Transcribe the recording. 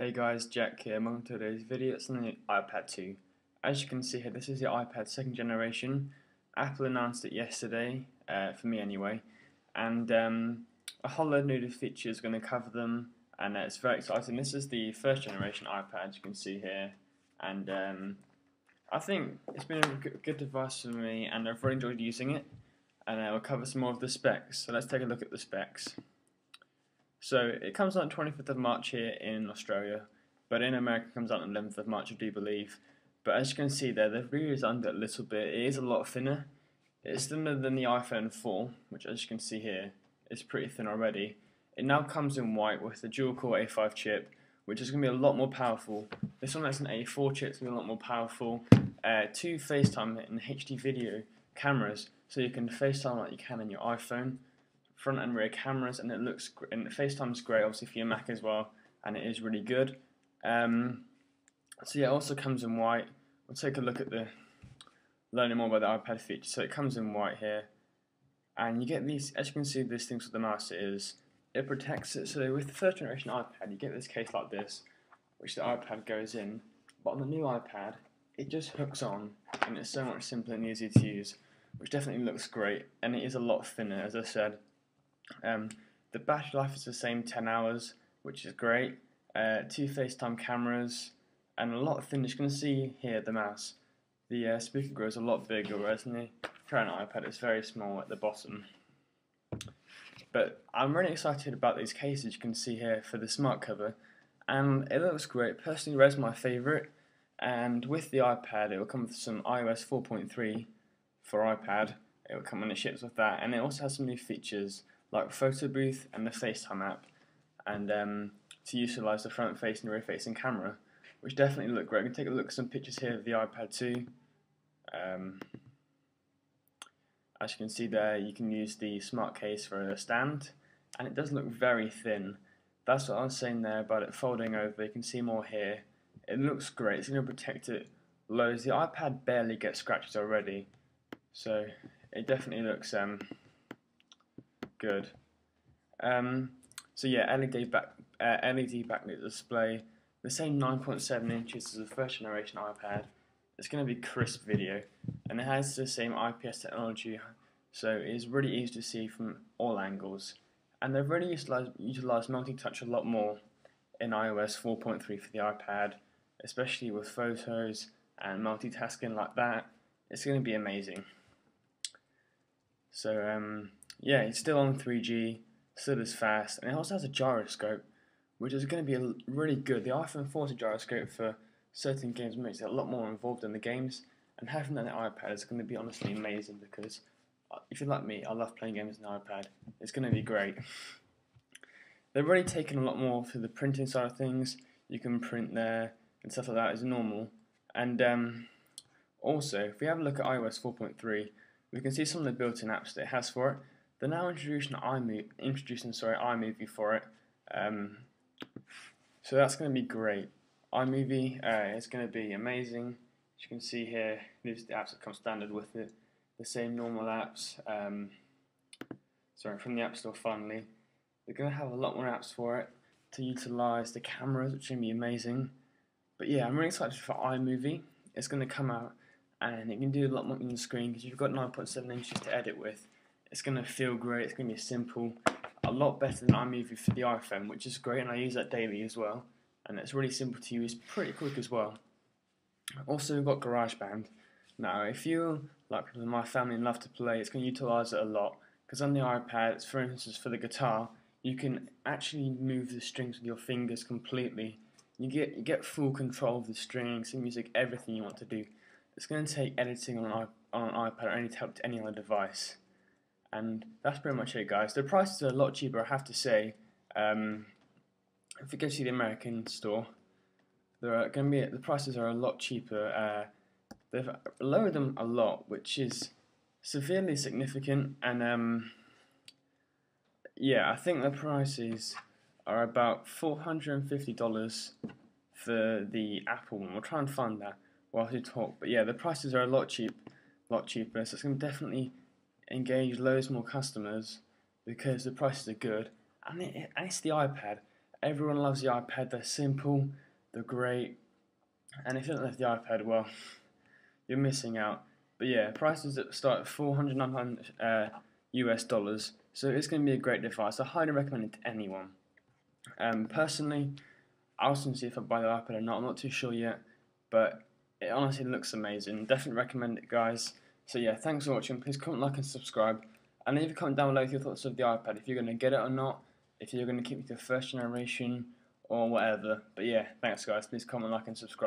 Hey guys, Jack here. Welcome to today's video. It's on the iPad 2. As you can see here, this is the iPad second generation. Apple announced it yesterday, for me anyway, and a whole load of new features going to cover them, and it's very exciting. This is the first generation iPad, you can see here, and I think it's been a good device for me, and I've really enjoyed using it, and we'll cover some more of the specs. So let's take a look at the specs. So it comes out on 25th of March here in Australia, but in America it comes out on 11th of March, I do believe. But as you can see there, the rear is under a little bit. It is a lot thinner. It's thinner than the iPhone 4, which as you can see here, is pretty thin already. It now comes in white with the dual-core A5 chip, which is going to be a lot more powerful. This one has an A4 chip, it's going to be a lot more powerful. Two FaceTime and HD video cameras, so you can FaceTime like you can on your iPhone. Front and rear cameras, and and FaceTime's great, obviously for your Mac as well, and it is really good. So yeah, it also comes in white. We'll take a look at learning more about the iPad feature. So it comes in white here, and you get these. As you can see, these things with the mouse it protects it. So with the first generation iPad, you get this case like this, which the iPad goes in. But on the new iPad, it just hooks on, and it's so much simpler and easier to use, which definitely looks great, and it is a lot thinner, as I said. The battery life is the same, 10 hours, which is great. Two FaceTime cameras, and a lot thinner. You can see here the mouse. The speaker grows a lot bigger, whereas in the current iPad it's very small at the bottom. But I'm really excited about these cases you can see here for the smart cover, and it looks great. Personally, red's my favourite, and with the iPad it will come with some iOS 4.3 for iPad. It will come when it ships with that, and it also has some new features like Photo Booth and the FaceTime app, and to utilise the front-facing and rear-facing camera, which definitely look great. We can take a look at some pictures here of the iPad 2. As you can see there, you can use the smart case for a stand, and it does look very thin. That's what I was saying there about it folding over. You can see more here. It looks great. It's going to protect it loads. The iPad barely gets scratches already, so it definitely looks good. So yeah, LED backlit display, the same 9.7 inches as the first generation iPad. It's going to be crisp video, and it has the same IPS technology, so it is really easy to see from all angles. And they've really utilised multi-touch a lot more in iOS 4.3 for the iPad, especially with photos and multitasking like that. It's going to be amazing. So yeah, it's still on 3G, still is fast, and it also has a gyroscope, which is going to be really good. The iPhone 4 has a gyroscope for certain games, makes it a lot more involved in the games, and having that on the iPad is going to be honestly amazing, because if you're like me, I love playing games on the iPad. It's going to be great. They've really taken a lot more to the printing side of things. You can print there and stuff like that as normal. And also, if we have a look at iOS 4.3, we can see some of the built-in apps that it has for it. They're now introducing iMovie for it, so that's going to be great. iMovie is going to be amazing. As you can see here, these are the apps that come standard with it. The same normal apps, from the App Store finally. They're going to have a lot more apps for it to utilise the cameras, which is going to be amazing. But yeah, I'm really excited for iMovie. It's going to come out, and it can do a lot more on the screen, because you've got 9.7 inches to edit with. It's going to feel great, it's going to be simple, a lot better than iMovie for the iPhone, which is great, and I use that daily as well, and it's really simple to use, pretty quick as well. Also, we've got GarageBand. Now, if you, like people in my family, love to play, it's going to utilise it a lot, because on the iPad, for instance, for the guitar, you can actually move the strings with your fingers completely. You get full control of the strings, the music, everything you want to do. It's going to take editing on an iPad or any other device. And that's pretty much it, guys. The prices are a lot cheaper, I have to say. If you go to the American store, the prices are a lot cheaper. They've lowered them a lot, which is severely significant. And yeah, I think the prices are about $450 for the Apple one. We'll try and find that while we talk. But yeah, the prices are a lot cheaper. So it's going to definitely engage loads more customers, because the prices are good, and it's the iPad, Everyone loves the iPad. They're simple, they're great, and if you don't love the iPad, well, you're missing out. But yeah, prices that start at $499 US dollars, so it's going to be a great device. I highly recommend it to anyone. Personally, I'll soon see if I buy the iPad or not. I'm not too sure yet, but it honestly looks amazing. Definitely recommend it, guys. So yeah, thanks for watching. Please comment, like, and subscribe. And leave a comment down below with your thoughts of the iPad, if you're going to get it or not, if you're going to keep it to the first generation or whatever. But yeah, thanks guys. Please comment, like, and subscribe.